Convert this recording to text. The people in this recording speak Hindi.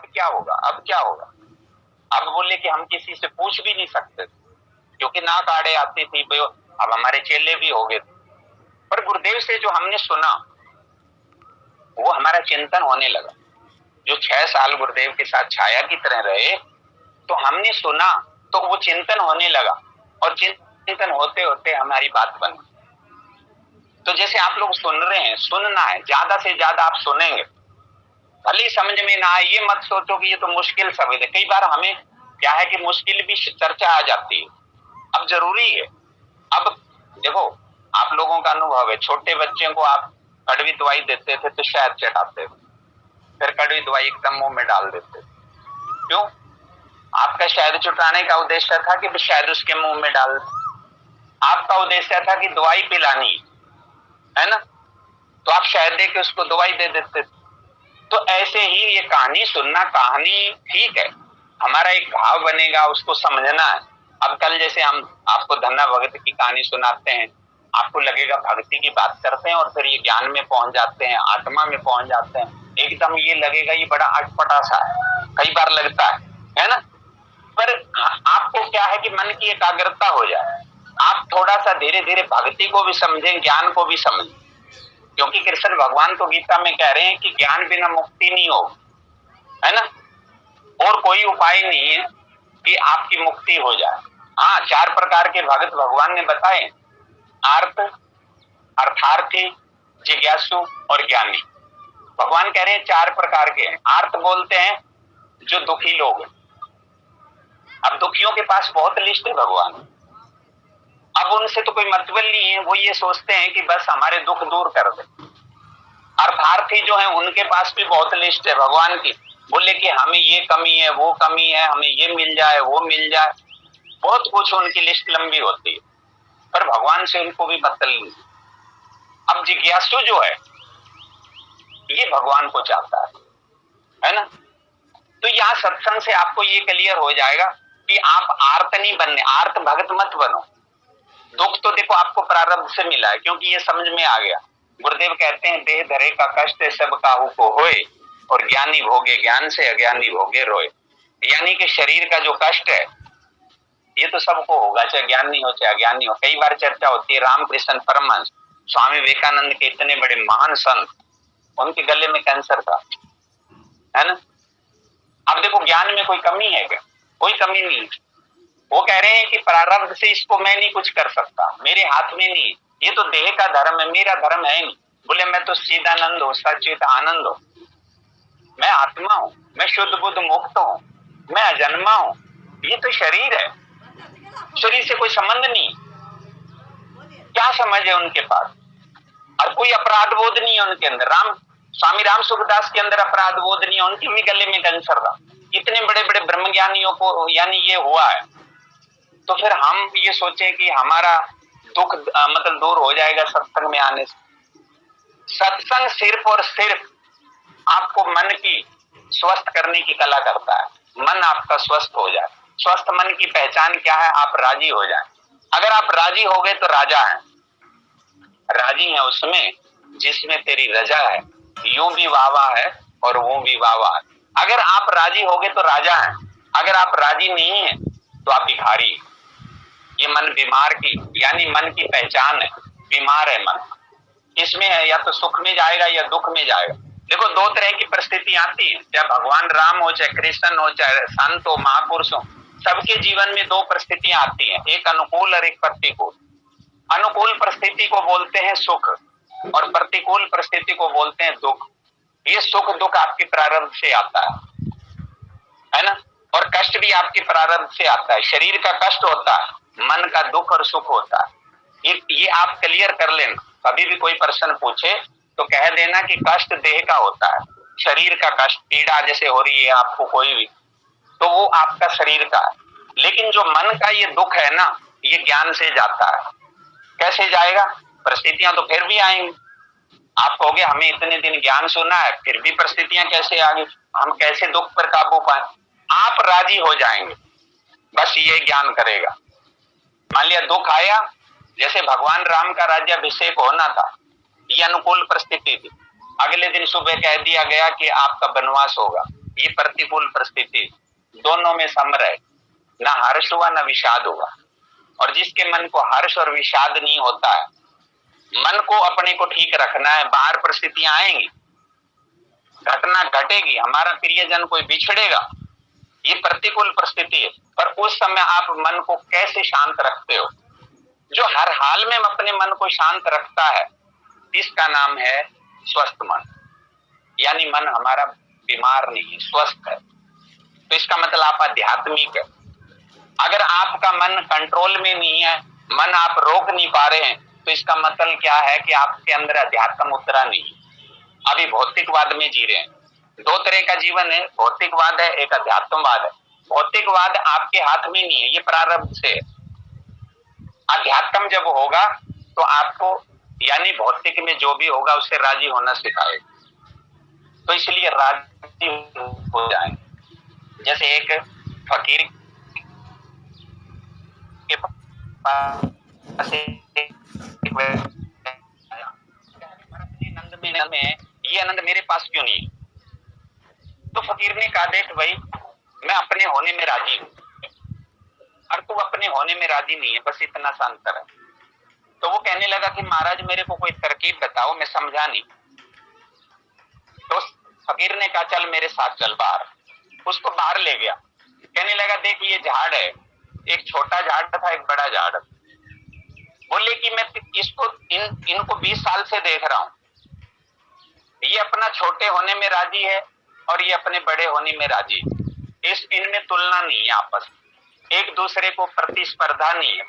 क्या होगा, अब क्या होगा? अब बोले कि हम किसी से पूछ भी नहीं सकते क्योंकि नाक आड़े आती थी। अब हमारे चेले भी हो गए, पर गुरुदेव से जो हमने सुना वो हमारा चिंतन होने लगा। जो 6 साल गुरुदेव के साथ छाया की तरह रहे, तो हमने सुना तो वो चिंतन होने लगा, और चिंतन होते होते हमारी बात बनी। तो जैसे आप लोग सुन रहे हैं, सुनना है, ज्यादा से ज्यादा आप सुनेंगे, भले समझ में ना आए ये मत सोचो कि ये तो मुश्किल शब्द है। कई बार हमें क्या है कि मुश्किल भी चर्चा आ जाती है। अब जरूरी है, अब देखो आप लोगों का अनुभव है, छोटे बच्चे को आप कड़वी दवाई देते थे तो शहद चटाते थे, फिर कड़वी दवाई एकदम मुंह में डाल देते थे। क्यों? आपका शहद चुटाने का उद्देश्य था कि शहद उसके मुंह में डाल, आपका उद्देश्य था कि दवाई पिलानी है ना, तो आप शहद दे के उसको दवाई दे देते। तो ऐसे ही ये कहानी सुनना, कहानी ठीक है, हमारा एक भाव बनेगा, उसको समझना है। अब कल जैसे हम आपको धन्ना भगत की कहानी सुनाते हैं, आपको लगेगा भक्ति की बात करते हैं और फिर ये ज्ञान में पहुंच जाते हैं, आत्मा में पहुंच जाते हैं, एकदम ये लगेगा ये बड़ा अटपटा सा है, कई बार लगता है ना। पर आपको क्या है कि मन की एकाग्रता हो जाए, आप थोड़ा सा धीरे धीरे भक्ति को भी समझें, ज्ञान को भी समझें, क्योंकि कृष्ण भगवान तो गीता में कह रहे हैं कि ज्ञान बिना मुक्ति नहीं हो, है ना, और कोई उपाय नहीं है कि आपकी मुक्ति हो जाए। हाँ, 4 प्रकार के भगत भगवान ने बताए, आर्त, अर्थार्थी, जिज्ञासु और ज्ञानी। भगवान कह रहे हैं 4 प्रकार के हैं। आर्त बोलते हैं जो दुखी लोग हैं। अब दुखियों के पास बहुत लिस्ट है भगवान, अब उनसे तो कोई मतलब नहीं है, वो ये सोचते हैं कि बस हमारे दुख दूर कर दे। अर्थार्थी जो है उनके पास भी बहुत लिस्ट है भगवान की, बोले कि हमें ये कमी है, वो कमी है, हमें ये मिल जाए, वो मिल जाए, बहुत कुछ उनकी लिस्ट लंबी होती है, पर भगवान से उनको भी मतलब नहीं। अब जिज्ञासु जो है ये भगवान को चाहता है ना। तो यहाँ सत्संग से आपको ये क्लियर हो जाएगा कि आप आर्त नहीं बनने, आर्त भगत मत बनो। दुख तो देखो आपको प्रारब्ध से मिला है, क्योंकि ये समझ में आ गया। गुरुदेव कहते हैं देह धरे का कष्ट सब काहू को होए, और ज्ञानी भोगे ज्ञान से, अज्ञानी भोगे रोए। यानी कि शरीर का जो कष्ट है ये तो सबको होगा, चाहे ज्ञानी हो चाहे अज्ञानी हो। कई बार चर्चा होती है, रामकृष्ण परमहंस, स्वामी विवेकानंद के इतने बड़े महान संत, उनके गले में कैंसर था, है ना। अब देखो ज्ञान में कोई कमी है क्या? कोई कमी नहीं। वो कह रहे हैं कि प्रारब्ध से इसको मैं नहीं कुछ कर सकता, मेरे हाथ में नहीं, ये तो देह का धर्म है, मेरा धर्म है नहीं। बोले मैं तो सीधानंद हूँ, सचित आनंद हूँ, मैं आत्मा हूँ, मैं शुद्ध बुद्ध मुक्त हूँ, मैं अजन्मा हूँ। ये तो शरीर है, शरीर से कोई संबंध नहीं। क्या समझ है उनके पास? और कोई अपराध बोध नहीं है उनके अंदर। स्वामी राम सुखदास के अंदर अपराध बोध नहीं है, उनके भी गले में कैंसर था। इतने बड़े बड़े ब्रह्मज्ञानियों को यानी ये हुआ है, तो फिर हम ये सोचें कि हमारा दुख मतलब दूर हो जाएगा सत्संग में आने से। सत्संग सिर्फ और सिर्फ आपको मन की स्वस्थ करने की कला करता है, मन आपका स्वस्थ हो जाए। स्वस्थ मन की पहचान क्या है? आप राजी हो जाएं। अगर आप राजी हो गए तो राजा हैं, राजी हैं उसमें जिसमें तेरी रजा है, यूं भी वावा है और वो भी वावा है। अगर आप राजी हो गए तो राजा हैं, अगर आप राजी नहीं है तो आप भिखारी। ये मन बीमार की यानी मन की पहचान है, बीमार है मन। इसमें है या तो सुख में जाएगा या दुख में जाएगा। देखो 2 तरह की परिस्थिति आती है, चाहे भगवान राम हो, चाहे कृष्ण हो, चाहे संत हो, महापुरुष हो, सबके जीवन में 2 परिस्थितियां आती हैं, एक अनुकूल और एक प्रतिकूल। अनुकूल परिस्थिति को बोलते हैं सुख और प्रतिकूल परिस्थिति को बोलते हैं दुख। ये सुख दुख आपके प्रारब्ध से आता है ना, और कष्ट भी आपके प्रारब्ध से आता है। शरीर का कष्ट होता है, मन का दुख और सुख होता है। ये आप क्लियर कर लेना। कभी भी कोई प्रश्न पूछे तो कह देना कि कष्ट देह का होता है, शरीर का कष्ट, पीड़ा जैसे हो रही है आपको कोई भी, तो वो आपका शरीर का है। लेकिन जो मन का ये दुख है ना, ये ज्ञान से जाता है। कैसे जाएगा? परिस्थितियां तो फिर भी आएंगी। आप कहोगे हमें इतने दिन ज्ञान सुना है फिर भी परिस्थितियां कैसे आ गई, हम कैसे दुख पर काबू पाए? आप राजी हो जाएंगे, बस ये ज्ञान करेगा। मान लिया दुख आया, जैसे भगवान राम का राज्याभिषेक होना था, ये अनुकूल परिस्थिति थी। अगले दिन सुबह कह दिया गया कि आपका वनवास होगा, ये प्रतिकूल परिस्थिति, दोनों में सम रहे, ना हर्ष हुआ ना विषाद हुआ। और जिसके मन को हर्ष और विषाद नहीं होता है, मन को अपने को ठीक रखना है, बाहर परिस्थितियां आएंगी, घटना घटेगी, हमारा प्रियजन कोई बिछड़ेगा, ये प्रतिकूल परिस्थिति है, पर उस समय आप मन को कैसे शांत रखते हो? जो हर हाल में अपने मन को शांत रखता है, इसका नाम है स्वस्थ मन। यानी मन हमारा बीमार नहीं है, स्वस्थ है। तो इसका मतलब आप आध्यात्मिक है। अगर आपका मन कंट्रोल में नहीं है, मन आप रोक नहीं पा रहे हैं, तो इसका मतलब क्या है कि आपके अंदर अध्यात्म उतरा नहीं, अभी भौतिकवाद में जी रहे हैं। दो तरह का जीवन है, भौतिकवाद है, एक अध्यात्मवाद है। भौतिकवाद आपके हाथ में नहीं है, ये प्रारब्ध से है। अध्यात्म जब होगा तो आपको यानी भौतिक में जो भी होगा उससे राजी होना सिखाएगा। तो इसलिए राजी हो जाए। जैसे एक फकीर के पास नंद में ये आनंद मेरे पास क्यों नहीं? तो फकीर ने कहा, देख भाई, मैं अपने होने में राजी हूं और तू अपने होने में राजी नहीं है, बस इतना सा अंतर है। तो वो कहने लगा कि महाराज मेरे को कोई तरकीब बताओ, मैं समझा नहीं। तो फकीर ने कहा, चल मेरे साथ चल बाहर। उसको बाहर ले गया, कहने लगा, देख ये झाड़ है, एक छोटा झाड़ था, एक बड़ा झाड़। बोले कि मैं इसको इनको 20 साल से देख रहा हूं, ये अपना छोटे होने में राजी है और ये अपने बड़े होने में राजी है। इनमें तुलना नहीं है, आपस में एक दूसरे को प्रतिस्पर्धा नहीं है।